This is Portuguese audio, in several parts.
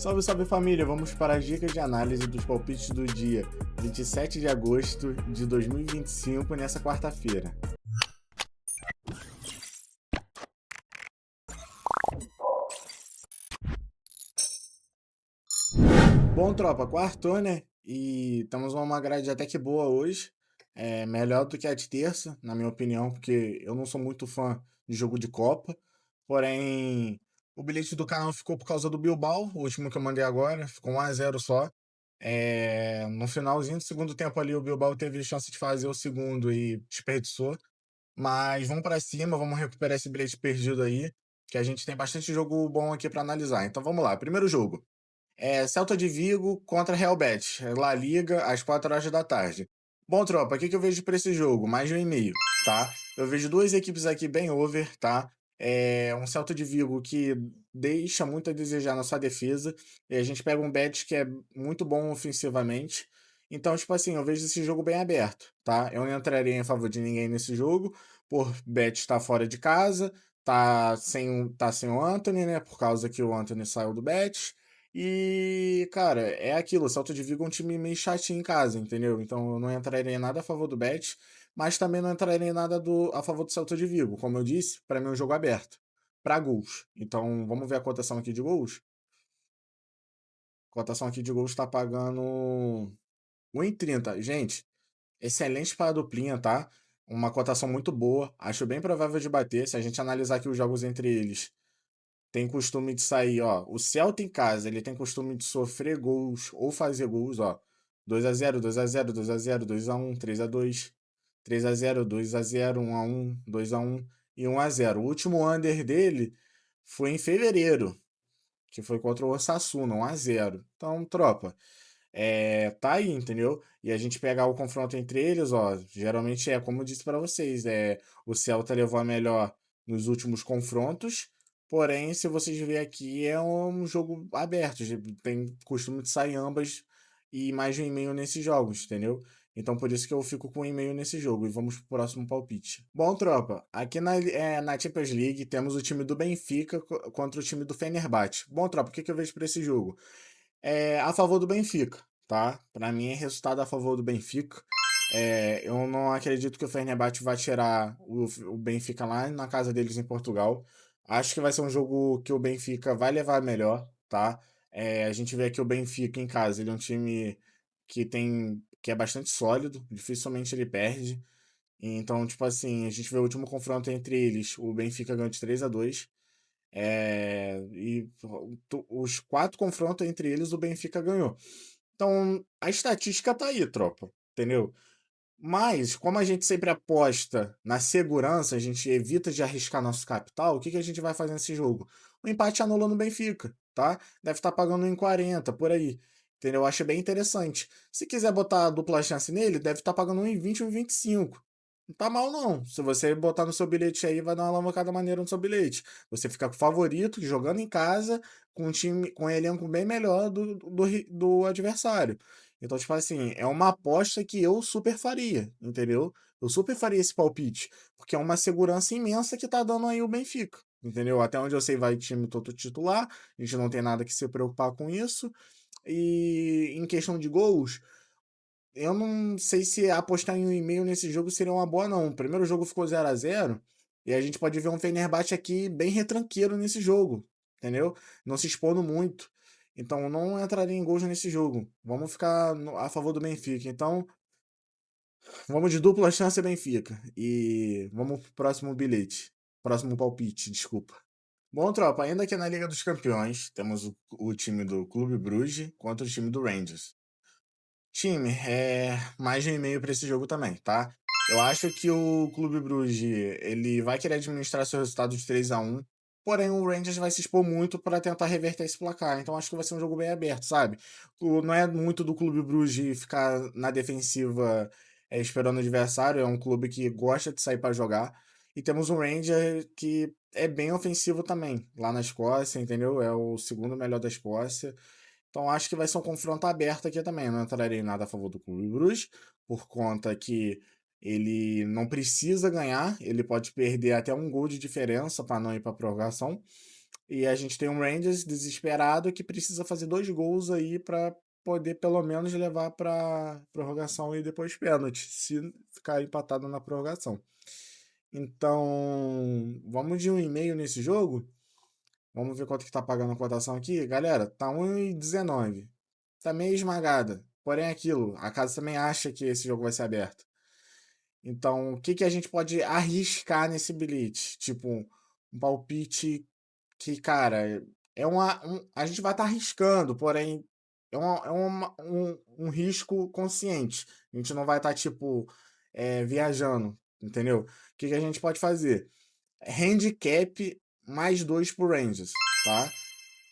Salve, salve família! Vamos para as dicas de análise dos palpites do dia 27 de agosto de 2025, nessa quarta-feira. Bom, tropa, quartou, né? E estamos uma grade até que boa hoje. É melhor do que a de terça, na minha opinião, porque eu não sou muito fã de jogo de Copa. Porém, o bilhete do canal ficou por causa do Bilbao, o último que eu mandei agora, ficou 1-0 só. No finalzinho do segundo tempo ali, o Bilbao teve chance de fazer o segundo e desperdiçou. Mas vamos para cima, vamos recuperar esse bilhete perdido aí, que a gente tem bastante jogo bom aqui para analisar. Então vamos lá, primeiro jogo. Celta de Vigo contra Real Betis, La Liga, às 4 horas da tarde. Bom, tropa, o que eu vejo para esse jogo? Mais de 1,5, tá? Eu vejo duas equipes aqui bem over, tá? Um Celta de Vigo que deixa muito a desejar na sua defesa, e a gente pega um Betis que é muito bom ofensivamente. Então, tipo assim, eu vejo esse jogo bem aberto, tá? Eu não entraria em favor de ninguém nesse jogo, por Betis estar fora de casa, tá sem o Antony, né? Por causa que o Antony saiu do Betis. E, cara, é aquilo, o Celta de Vigo é um time meio chatinho em casa, entendeu? Então eu não entraria em nada a favor do Bet, mas também não entraria em nada a favor do Celta de Vigo. Como eu disse, para mim é um jogo aberto, para gols. Então vamos ver a cotação aqui de gols. A cotação aqui de gols está pagando 1,30. Gente, excelente para a duplinha, tá? Uma cotação muito boa. Acho bem provável de bater se a gente analisar aqui os jogos entre eles. Tem costume de sair, ó. O Celta em casa, ele tem costume de sofrer gols ou fazer gols, ó. 2-0, 2-0, 2-0, 2-1, 3-2, 3-0, 2-0, 1-1, 2-1 e 1-0. O último under dele foi em fevereiro, que foi contra o Osasuna, 1-0. Então, tropa, tá aí, entendeu? E a gente pegar o confronto entre eles, ó, geralmente como eu disse pra vocês, o Celta levou a melhor nos últimos confrontos, porém, se vocês verem aqui, é um jogo aberto, tem costume de sair ambas e mais de 1,5 nesses jogos, entendeu? Então por isso que eu fico com 1,5 nesse jogo. E vamos pro próximo palpite. Bom, tropa, aqui na Champions League temos o time do Benfica contra o time do Fenerbahçe. Bom, tropa, o que eu vejo pra esse jogo? A favor do Benfica, tá? Para mim é resultado a favor do Benfica. Eu não acredito que o Fenerbahçe vai tirar o Benfica lá na casa deles em Portugal. Acho que vai ser um jogo que o Benfica vai levar melhor, tá? A gente vê aqui o Benfica em casa, ele é um time que é bastante sólido, dificilmente ele perde. Então, tipo assim, a gente vê o último confronto entre eles, o Benfica ganhou de 3-2. Os 4 confrontos entre eles, o Benfica ganhou. Então, a estatística tá aí, tropa, entendeu? Mas, como a gente sempre aposta na segurança, a gente evita de arriscar nosso capital, o que a gente vai fazer nesse jogo? O empate anula no Benfica, tá? Deve estar pagando em 40 por aí. Entendeu? Eu acho bem interessante. Se quiser botar a dupla chance nele, deve estar pagando 1,20 ou 1,25. Não tá mal, não. Se você botar no seu bilhete aí, vai dar uma alavancada maneira no seu bilhete. Você fica com o favorito, jogando em casa, com um time, com um elenco bem melhor do adversário. Então, tipo assim, é uma aposta que eu super faria, entendeu? Eu super faria esse palpite, porque é uma segurança imensa que tá dando aí o Benfica, entendeu? Até onde eu sei, vai time todo titular, a gente não tem nada que se preocupar com isso. E em questão de gols, eu não sei se apostar em 1,5 nesse jogo seria uma boa, não. O primeiro jogo ficou 0-0 e a gente pode ver um Fenerbahçe aqui bem retranqueiro nesse jogo, entendeu? Não se expondo muito. Então não entraria em gols nesse jogo. Vamos ficar a favor do Benfica. Então vamos de dupla chance Benfica. E vamos pro próximo bilhete. Próximo palpite, desculpa. Bom, tropa, ainda aqui na Liga dos Campeões, temos o time do Clube Bruges contra o time do Rangers. Time, mais de 1,5 para esse jogo também, tá? Eu acho que o Clube Bruges, ele vai querer administrar seu resultado de 3-1, porém o Rangers vai se expor muito para tentar reverter esse placar, então acho que vai ser um jogo bem aberto, sabe? Não é muito do Clube Bruges ficar na defensiva esperando o adversário, é um clube que gosta de sair para jogar, e temos um Ranger que é bem ofensivo também, lá na Escócia, entendeu? É o segundo melhor da Escócia. Então acho que vai ser um confronto aberto aqui também. Eu não entrarei nada a favor do Clube Bruges, por conta que ele não precisa ganhar, ele pode perder até um gol de diferença para não ir para a prorrogação. E a gente tem um Rangers desesperado que precisa fazer 2 gols aí para poder pelo menos levar para prorrogação e depois pênalti, se ficar empatado na prorrogação. Então, vamos de 1,5 nesse jogo. Vamos ver quanto que tá pagando a cotação aqui. Galera, tá 1,19. Tá meio esmagada. Porém, é aquilo, a casa também acha que esse jogo vai ser aberto. Então, o que que a gente pode arriscar nesse bilhete? Tipo, um palpite que, cara, a gente vai estar arriscando, porém, é um risco consciente. A gente não vai estar, tipo, viajando, entendeu? O que que a gente pode fazer? Handicap mais 2 pro Rangers, tá?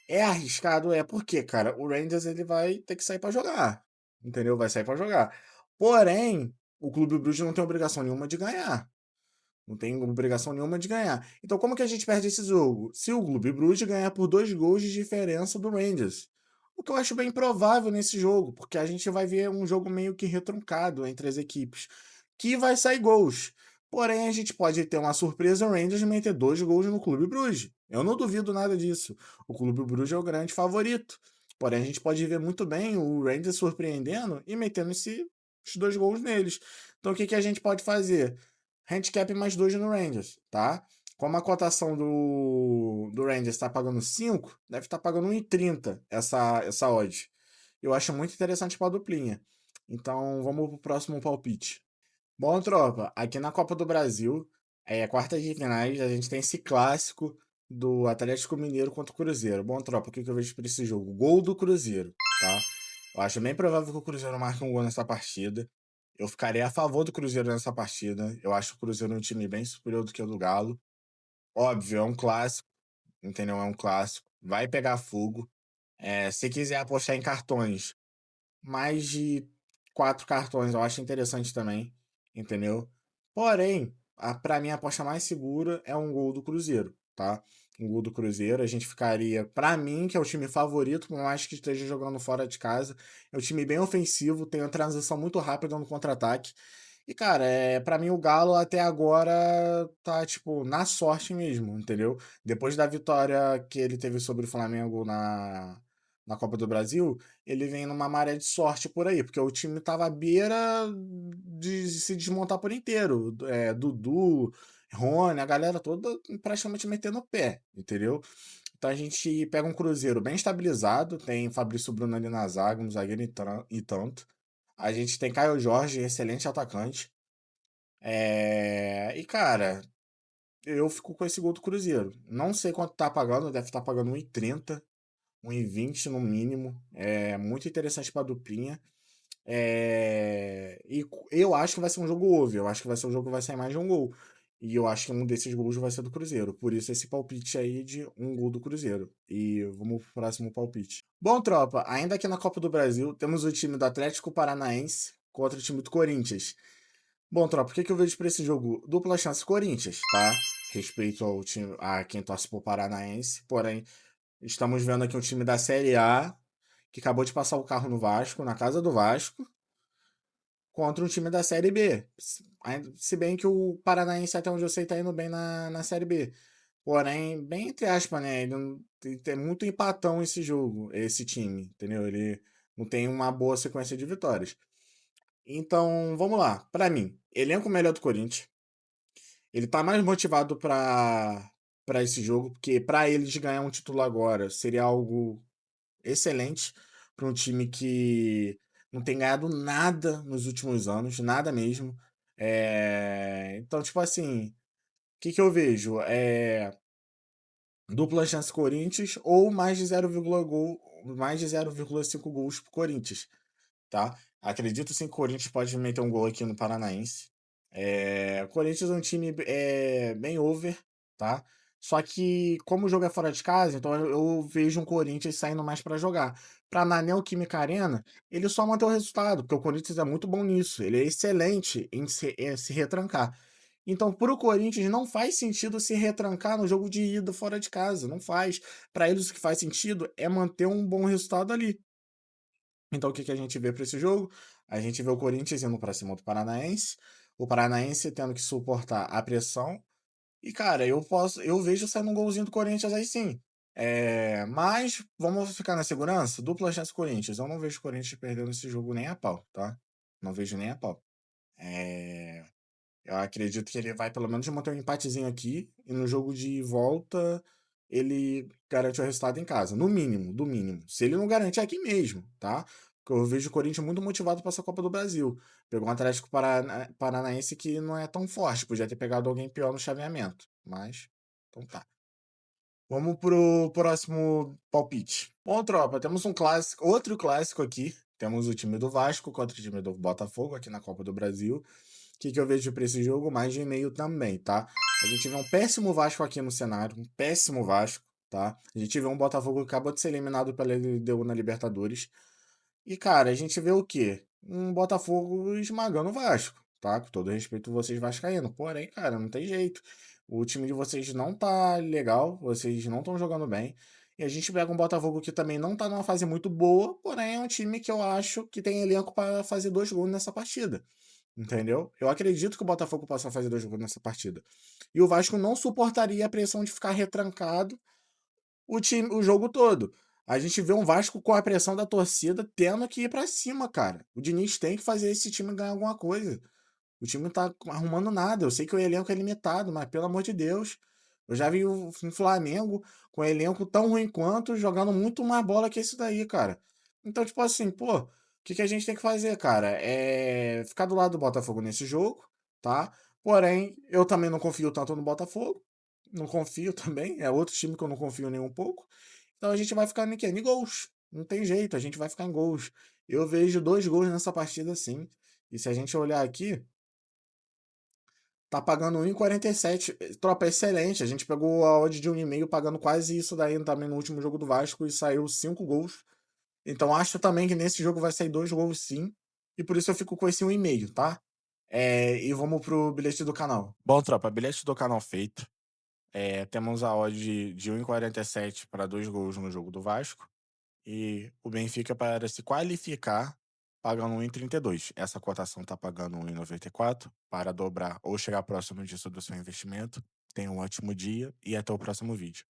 É arriscado? É. Por quê, cara? O Rangers ele vai ter que sair pra jogar, entendeu? Vai sair pra jogar. Porém, o Clube Bruges não tem obrigação nenhuma de ganhar. Não tem obrigação nenhuma de ganhar. Então, como que a gente perde esse jogo? Se o Clube Bruges ganhar por 2 gols de diferença do Rangers. O que eu acho bem provável nesse jogo, porque a gente vai ver um jogo meio que retruncado entre as equipes, que vai sair gols. Porém, a gente pode ter uma surpresa o Rangers meter 2 gols no Clube Bruges. Eu não duvido nada disso. O Clube Bruges é o grande favorito. Porém, a gente pode ver muito bem o Rangers surpreendendo e metendo esses 2 gols neles. Então, o que, que a gente pode fazer? Handicap mais 2 no Rangers, tá? Como a cotação do Rangers está pagando 5, deve estar pagando 1,30 essa odd. Eu acho muito interessante para a duplinha. Então vamos pro próximo palpite. Bom, tropa, aqui na Copa do Brasil, quartas de finais, a gente tem esse clássico do Atlético Mineiro contra o Cruzeiro. Bom, tropa, o que que eu vejo para esse jogo? Gol do Cruzeiro, tá? Eu acho bem provável que o Cruzeiro marque um gol nessa partida. Eu ficarei a favor do Cruzeiro nessa partida. Eu acho o Cruzeiro um time bem superior do que o do Galo. Óbvio, é um clássico, entendeu? É um clássico. Vai pegar fogo. Se quiser apostar em cartões, mais de 4 cartões eu acho interessante também, entendeu? Porém, para mim a aposta mais segura é um gol do Cruzeiro, tá? Um gol do Cruzeiro, a gente ficaria, para mim, que é o time favorito, por mais que esteja jogando fora de casa, é um time bem ofensivo, tem uma transição muito rápida no contra-ataque. E, cara, para mim o Galo até agora tá, tipo, na sorte mesmo, entendeu? Depois da vitória que ele teve sobre o Flamengo na Copa do Brasil, ele vem numa maré de sorte por aí, porque o time tava à beira de se desmontar por inteiro. Dudu, Rony, a galera toda praticamente metendo o pé, entendeu? Então a gente pega um Cruzeiro bem estabilizado, tem Fabrício Bruno ali na zaga, um zagueiro e tanto. A gente tem Caio Jorge, excelente atacante. E cara, eu fico com esse gol do Cruzeiro. Não sei quanto tá pagando, deve estar pagando 1,30, 1,20 no mínimo. É muito interessante pra duplinha. E eu acho que vai ser um jogo over. Eu acho que vai ser um jogo que vai sair mais de um gol. E eu acho que um desses gols vai ser do Cruzeiro. Por isso esse palpite aí de um gol do Cruzeiro. E vamos pro próximo palpite. Bom, tropa, ainda aqui na Copa do Brasil, temos o time do Atlético Paranaense contra o time do Corinthians. Bom, tropa, o que que eu vejo pra esse jogo? Dupla chance Corinthians, tá? Respeito ao time, a quem torce pro Paranaense. Porém, estamos vendo aqui um time da Série A que acabou de passar o carro no Vasco, na casa do Vasco, contra um time da Série B. Se bem que o Paranaense, até onde eu sei, tá indo bem na Série B. Porém, bem entre aspas, né? Ele não, tem muito empatão esse jogo, esse time, entendeu? Ele não tem uma boa sequência de vitórias. Então, vamos lá. Pra mim, elenco melhor do Corinthians. Ele tá mais motivado pra esse jogo, porque pra eles ganhar um título agora seria algo excelente para um time que não tem ganhado nada nos últimos anos, nada mesmo. Então, tipo assim, o que que eu vejo? Dupla chance Corinthians ou mais de 0,5 gols pro Corinthians, tá? Acredito sim que o Corinthians pode meter um gol aqui no Paranaense. O Corinthians é um time bem over, tá? Só que, como o jogo é fora de casa, então eu vejo um Corinthians saindo mais para jogar. Para na Neoquímica Arena, ele só manter o resultado, porque o Corinthians é muito bom nisso. Ele é excelente em se retrancar. Então, para o Corinthians, não faz sentido se retrancar no jogo de ida fora de casa. Não faz. Para eles, o que faz sentido é manter um bom resultado ali. Então, o que que a gente vê para esse jogo? A gente vê o Corinthians indo para cima do Paranaense, o Paranaense tendo que suportar a pressão. E, cara, eu vejo saindo um golzinho do Corinthians aí sim. Mas vamos ficar na segurança? Dupla chance Corinthians. Eu não vejo o Corinthians perdendo esse jogo nem a pau, tá? Não vejo nem a pau. Eh, eu acredito que ele vai pelo menos manter um empatezinho aqui e no jogo de volta ele garante o resultado em casa, no mínimo, do mínimo. Se ele não garante, é aqui mesmo, tá? Porque eu vejo o Corinthians muito motivado para essa Copa do Brasil. Pegou um Atlético Paranaense que não é tão forte, podia ter pegado alguém pior no chaveamento, mas então tá. Vamos pro próximo palpite. Bom, tropa, temos um clássico, outro clássico aqui. Temos o time do Vasco contra o time do Botafogo aqui na Copa do Brasil. O que, que eu vejo para esse jogo? Mais de e-mail também, tá? A gente vê um péssimo Vasco aqui no cenário, um péssimo Vasco, tá? A gente vê um Botafogo que acabou de ser eliminado pela LDU na Libertadores. E, cara, a gente vê o quê? Um Botafogo esmagando o Vasco, tá? Com todo respeito vocês vascaínos. Porém, cara, não tem jeito. O time de vocês não tá legal, vocês não estão jogando bem. E a gente pega um Botafogo que também não tá numa fase muito boa, porém é um time que eu acho que tem elenco para fazer 2 gols nessa partida. Entendeu? Eu acredito que o Botafogo possa fazer 2 gols nessa partida. E o Vasco não suportaria a pressão de ficar retrancado o jogo todo. A gente vê um Vasco com a pressão da torcida tendo que ir pra cima, cara. O Diniz tem que fazer esse time ganhar alguma coisa. O time não tá arrumando nada. Eu sei que o elenco é limitado, mas pelo amor de Deus. Eu já vi um Flamengo com elenco tão ruim quanto, jogando muito mais bola que esse daí, cara. Então, tipo assim, pô, o que que a gente tem que fazer, cara? É ficar do lado do Botafogo nesse jogo, tá? Porém, eu também não confio tanto no Botafogo. Não confio também. É outro time que eu não confio nem um pouco. Então a gente vai ficar em quê? Em gols. Não tem jeito, a gente vai ficar em gols. Eu vejo 2 gols nessa partida sim. E se a gente olhar aqui, tá pagando 1,47. Tropa, é excelente. A gente pegou a odd de 1,5 pagando quase isso daí também no último jogo do Vasco e saiu 5 gols. Então acho também que nesse jogo vai sair 2 gols sim. E por isso eu fico com esse 1,5, tá? E vamos pro bilhete do canal. Bom, tropa, bilhete do canal feito. Temos a odd de 1,47 para 2 gols no jogo do Vasco. E o Benfica para se qualificar pagando 1,32. Essa cotação está pagando 1,94 para dobrar ou chegar próximo disso do seu investimento. Tenha um ótimo dia e até o próximo vídeo.